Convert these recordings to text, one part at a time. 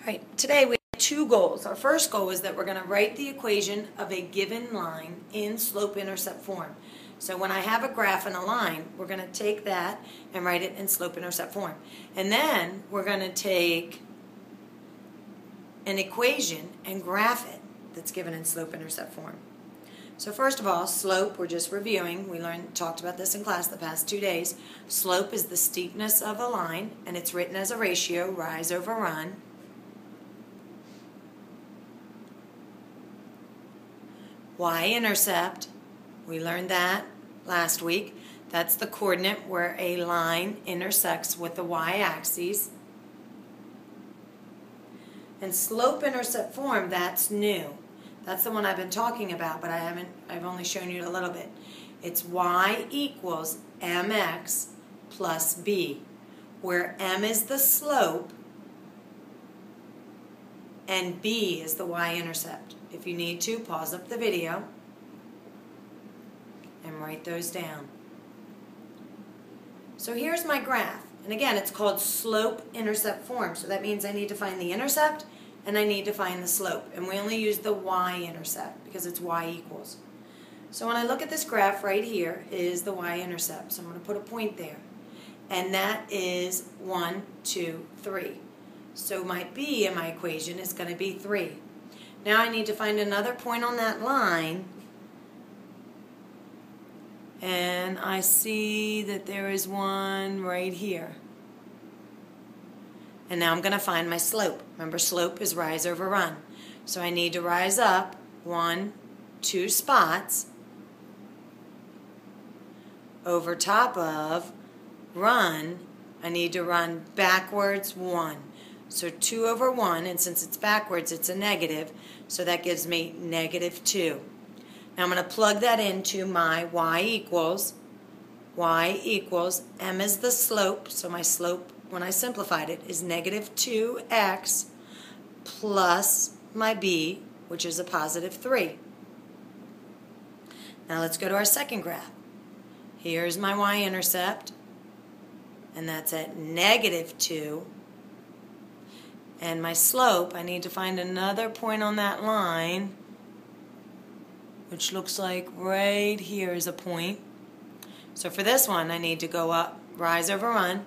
Right, today we have two goals. Our first goal is that we're going to write the equation of a given line in slope-intercept form. So when I have a graph and a line, we're going to take that and write it in slope-intercept form. And then we're going to take an equation and graph it that's given in slope-intercept form. So first of all, slope, we're just reviewing. We talked about this in class the past 2 days. Slope is the steepness of a line, and it's written as a ratio, rise over run. Y-intercept, we learned that last week. That's the coordinate where a line intersects with the y-axis. And slope-intercept form, that's new. That's the one I've been talking about, but I've only shown you a little bit. It's y equals mx plus b, where m is the slope and b is the y-intercept. If you need to, pause up the video and write those down. So here's my graph. And again, it's called slope-intercept form. So that means I need to find the intercept and I need to find the slope. And we only use the y-intercept because it's y equals. So when I look at this graph right here is the y-intercept. So I'm going to put a point there. And that is 1, 2, 3. So my b in my equation is going to be 3. Now I need to find another point on that line, and I see that there is one right here. And now I'm going to find my slope. Remember, slope is rise over run. So I need to rise up 1, 2 spots over top of run. I need to run backwards 1. So 2 over 1, and since it's backwards, it's a negative, so that gives me -2. Now I'm going to plug that into my y equals m is the slope, so my slope, when I simplified it, is -2x plus my b, which is a +3. Now let's go to our second graph. Here's my y-intercept, and that's at -2. And my slope, I need to find another point on that line, which looks like right here is a point. So for this one, I need to go up, rise over run,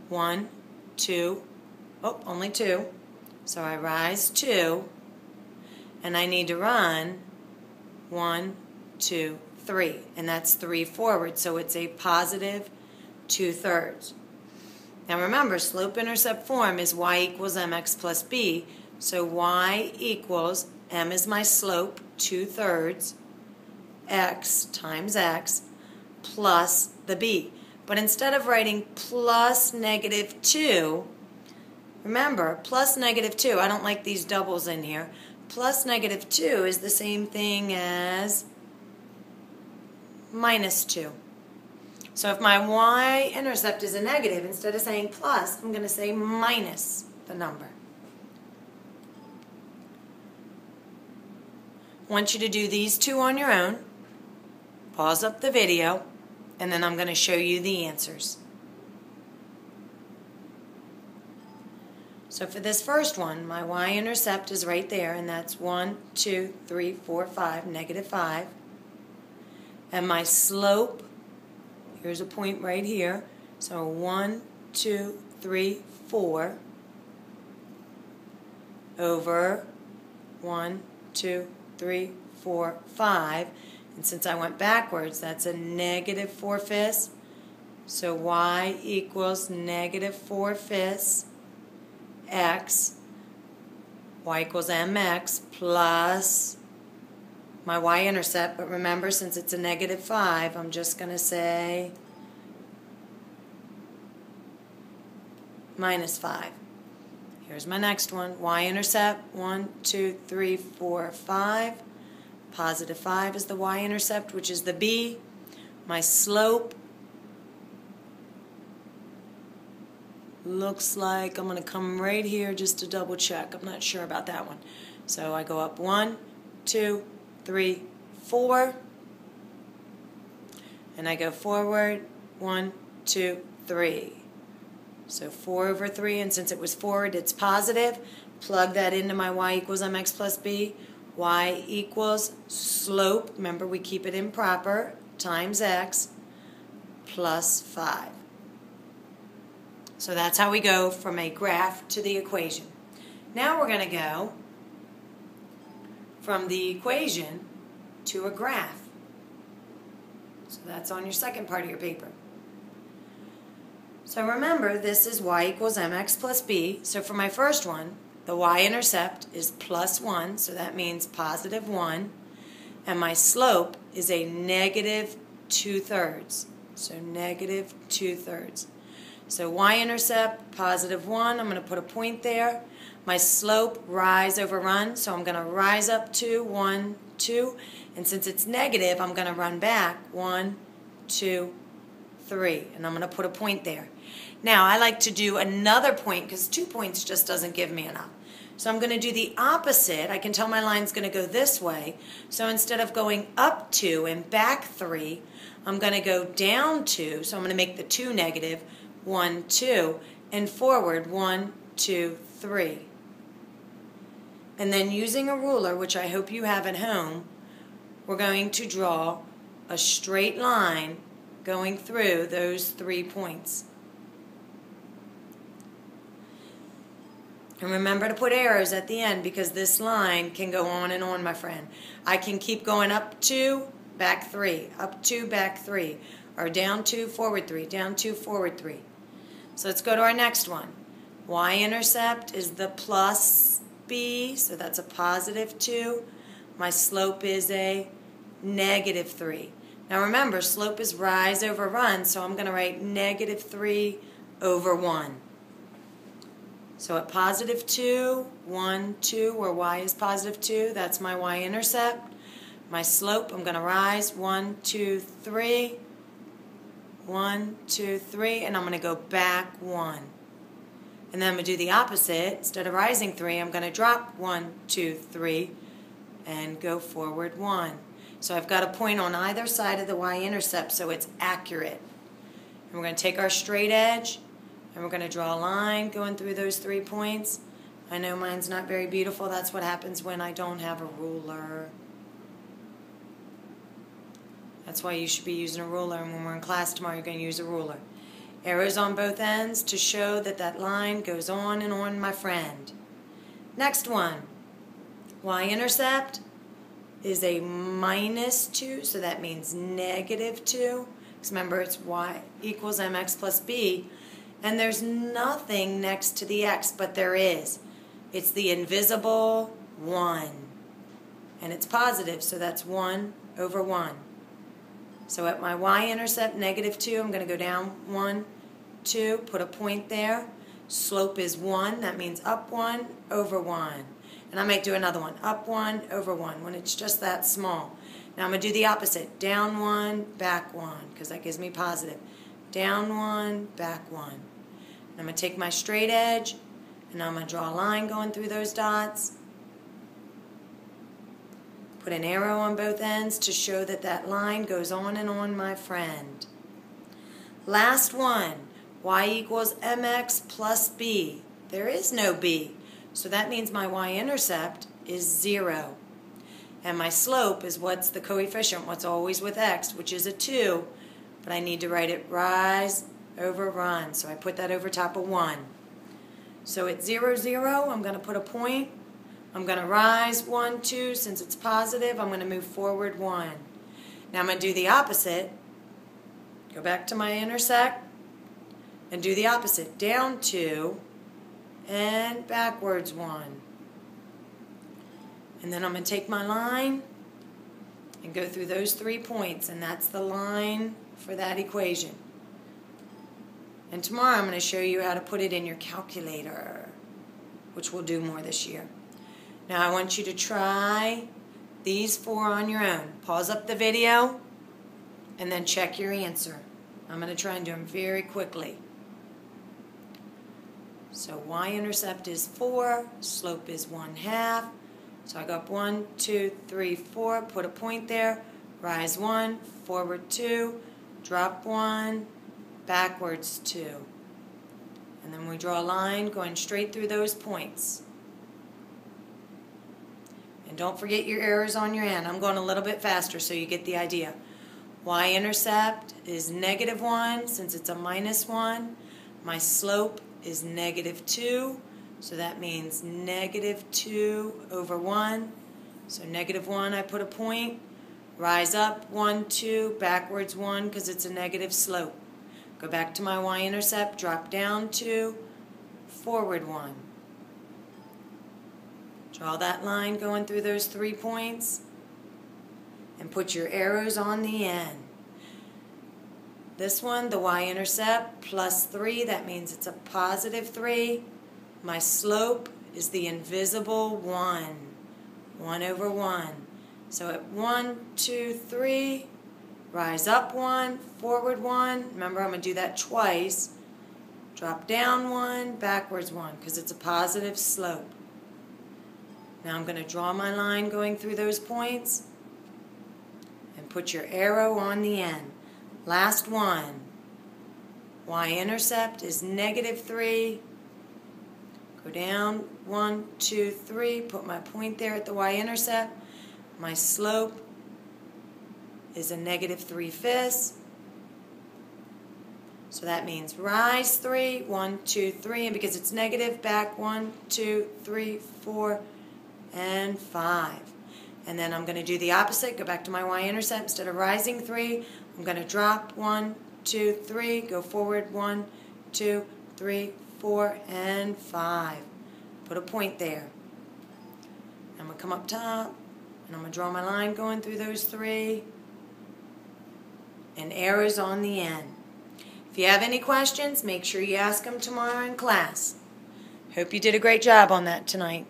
1, 2, oh, only 2. So I rise 2, and I need to run 1, 2, 3. And that's 3 forward, so it's a +2/3. Now remember, slope-intercept form is y equals mx plus b, so y equals, m is my slope, 2/3, x times x, plus the b. But instead of writing plus -2, remember, plus -2, I don't like these doubles in here, plus -2 is the same thing as -2. So if my y-intercept is a negative, instead of saying plus, I'm going to say minus the number. I want you to do these two on your own. Pause up the video, and then I'm going to show you the answers. So for this first one, my y-intercept is right there, and that's 1, 2, 3, 4, 5, -5. And my slope, here's a point right here, so 1, 2, 3, 4 over 1, 2, 3, 4, 5. And since I went backwards, that's a -4/5. So y equals -4/5 x. Y equals mx plus my y-intercept, but remember, since it's a -5, I'm just going to say -5. Here's my next one. Y-intercept, 1, 2, 3, 4, 5. +5 is the y-intercept, which is the b. My slope looks like I'm going to come right here just to double check. I'm not sure about that one. So I go up 1, 2, 3, 4, and I go forward 1, 2, 3. So 4 over 3, and since it was forward, it's positive. plug that into my y equals mx plus b. Y equals slope, remember we keep it improper, times x plus 5. So that's how we go from a graph to the equation. Now we're going to go from the equation to a graph. So that's on your second part of your paper. So remember, this is y equals mx plus b. So for my first one, the y-intercept is plus 1, so that means positive 1. And my slope is a negative 2/3. So negative 2/3. So y-intercept, positive 1. I'm going to put a point there. My slope, rise over run. So I'm going to rise up 2, 1, 2. And since it's negative, I'm going to run back 1, 2, 3. And I'm going to put a point there. Now, I like to do another point because 2 points just doesn't give me enough. So I'm going to do the opposite. I can tell my line's going to go this way. So instead of going up 2 and back 3, I'm going to go down 2. So I'm going to make the 2 negative, 1, 2, and forward 1, 2, 3. And then using a ruler, which I hope you have at home, we're going to draw a straight line going through those 3 points. And remember to put arrows at the end because this line can go on and on, my friend. I can keep going up 2, back 3, up 2, back 3, or down 2, forward 3, down 2, forward 3. So let's go to our next one. Y-intercept is the plus b, so that's a positive 2. My slope is a negative 3. Now remember, slope is rise over run, so I'm going to write negative 3 over 1. So at positive 2, 1, 2, where y is positive 2, that's my y-intercept. My slope, I'm going to rise 1, 2, 3, 1, 2, 3, and I'm going to go back 1. And then I'm going to do the opposite. Instead of rising 3, I'm going to drop 1, 2, 3, and go forward 1. So I've got a point on either side of the y-intercept so it's accurate. And we're going to take our straight edge, and we're going to draw a line going through those 3 points. I know mine's not very beautiful. That's what happens when I don't have a ruler. That's why you should be using a ruler, and when we're in class tomorrow, you're going to use a ruler. Arrows on both ends to show that that line goes on and on, my friend. Next one. Y-intercept is a minus 2, so that means negative 2. Because remember, it's y equals mx plus b. And there's nothing next to the x, but there is. It's the invisible 1. And it's positive, so that's 1 over 1. So at my y-intercept, negative 2, I'm going to go down 1, 2, put a point there. Slope is 1, that means up 1 over 1. And I might do another one, up 1 over 1, when it's just that small. Now I'm going to do the opposite, down 1, back 1, because that gives me positive. Down 1, back 1. And I'm going to take my straight edge, and I'm going to draw a line going through those dots. Put an arrow on both ends to show that that line goes on and on, my friend. Last one, y equals mx plus b. There is no b, so that means my y-intercept is 0. And my slope is what's the coefficient, what's always with x, which is a 2. But I need to write it rise over run, so I put that over top of 1. So at 0, 0, I'm going to put a point. I'm going to rise 1, 2. Since it's positive, I'm going to move forward 1. Now I'm going to do the opposite. Go back to my intersect and do the opposite. Down 2 and backwards 1. And then I'm going to take my line and go through those 3 points, and that's the line for that equation. And tomorrow I'm going to show you how to put it in your calculator, which we'll do more this year. Now I want you to try these 4 on your own. Pause up the video and then check your answer. I'm going to try and do them very quickly. So y-intercept is 4, slope is 1/2. So I go up 1, 2, 3, 4, put a point there, rise 1, forward 2, drop 1, backwards 2. And then we draw a line going straight through those points. And don't forget your arrows on your end. I'm going a little bit faster so you get the idea. Y-intercept is -1 since it's a -1. My slope is -2, so that means -2 over 1. So -1, I put a point. Rise up 1, 2, backwards 1 because it's a negative slope. Go back to my y-intercept, drop down 2, forward 1. Draw that line going through those 3 points and put your arrows on the end. This one, the y-intercept, +3, that means it's a +3. My slope is the invisible 1, 1 over 1. So at 1, 2, 3, rise up 1, forward 1. Remember, I'm going to do that twice. Drop down 1, backwards 1, because it's a positive slope. Now I'm going to draw my line going through those points and put your arrow on the end. Last one. Y-intercept is -3. Go down 1, 2, 3. Put my point there at the y-intercept. My slope is a -3/5. So that means rise 3, 1, 2, 3, and because it's negative, back 1, 2, 3, 4, and 5. And then I'm going to do the opposite. Go back to my y-intercept. Instead of rising 3, I'm going to drop 1, 2, 3, go forward 1, 2, 3, 4, and 5. Put a point there. I'm going to come up top, and I'm going to draw my line going through those 3, and arrows on the end. If you have any questions, make sure you ask them tomorrow in class. Hope you did a great job on that tonight.